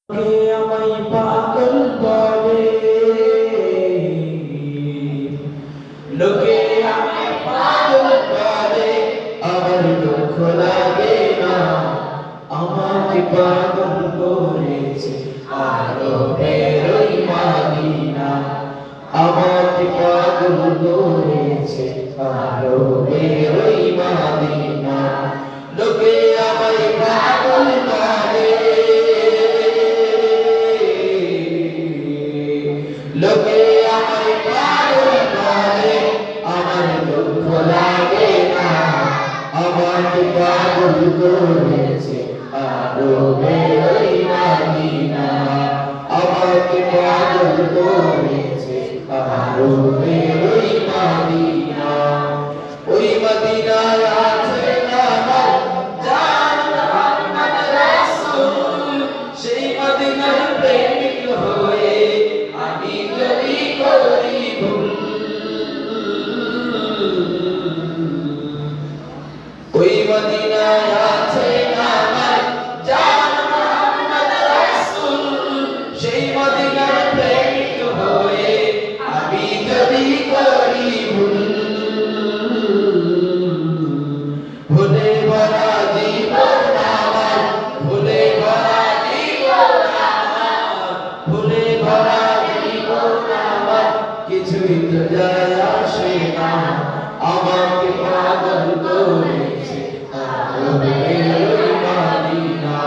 কে আমায় পাগল বলে, লোকে আমায় পাগল বলে, আমার দুঃখ লাগে না। আমাকে পাগল করেছে আরো বেরোই মাদিনা। আমাকে পাগল করেছে আরো বেরোই মাদিনা। লোকে আমায় পাগল বলে, লোকে আমায় পাগল বলে, আমার দুঃখ লাগে না। আমাকে পাগল করেছে আরো বেরোই মাদিনা। আমাকে পাগল করেছে আরো বেরোই মাদিনা। ওই মদিনায় আছে আমার জান মুহাম্মদ রাসূল। সেই মদিনার প্রেমিক হয়ে আমি যদি করি ভুল, ওই মদিনায় আছে আমার জান মুহাম্মদ রাসূল। সেই মদিনার প্রেমিক হয়ে আমি যদি করি ভুল, ভুলে ভরা জীবন আমার, ভুলে ভরা জীবন আমার, ভুলে ভরা জীবন আমার, কিছুই তো যায় আসে না। আমাকে পাগল করেছে আরো বেরোই মাদিনা।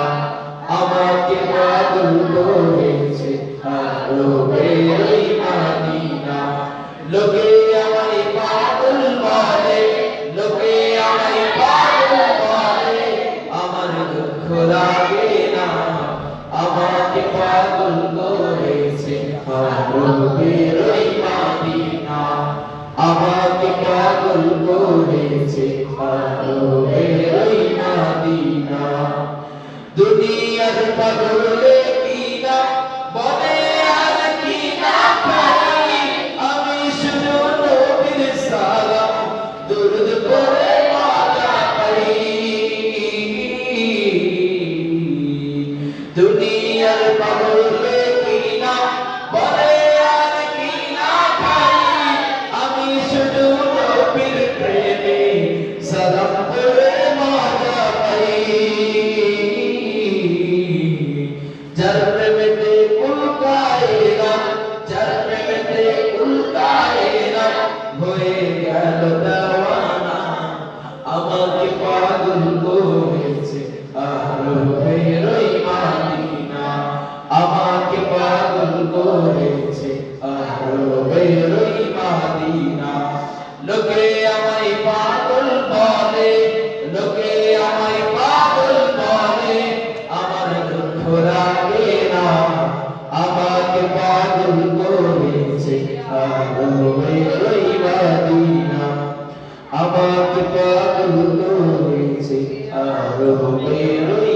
আমাকে পাগল করেছে আরো বেরোই মাদিনা। লোকে আমায় পাগল বলে, লোকে আমায় পাগল বলে, আমার দুঃখ লাগে না। আমাকে পাগল করেছে আরো বেরোই মাদিনা। আমাকে পাগল করেছে আরো বেরোই মাদিনা। দুনিয়ার পাগলে কিনা বলে আর কিনা পাই, আমি শুধু নবীর সালাম দুরূদ পড়ে মজা পাই। দুনিয়ার পাগলে কিনা বলে আর কিনা পাই, আমি শুধু নবীর প্রেমে সালাম পড়ে মজা পাই। যার প্রেমেতে উল্কায় না, যার প্রেমেতে উল্কায় না, হয়ে গেল দেওয়ানা। আমাকে পাগল করেছে আরো বেরোই মাদিনা। আমাকে পাগল করেছে আরো বেরোই মাদিনা। লোকে আমায় পাগল বলে, লোকে আমায় পাগল বলে, আমার দুঃখ লাগে না। আমাকে পাগল করেছে আরো বেরোই মাদিনা। আমাকে পাগল করেছে আরো বেরোই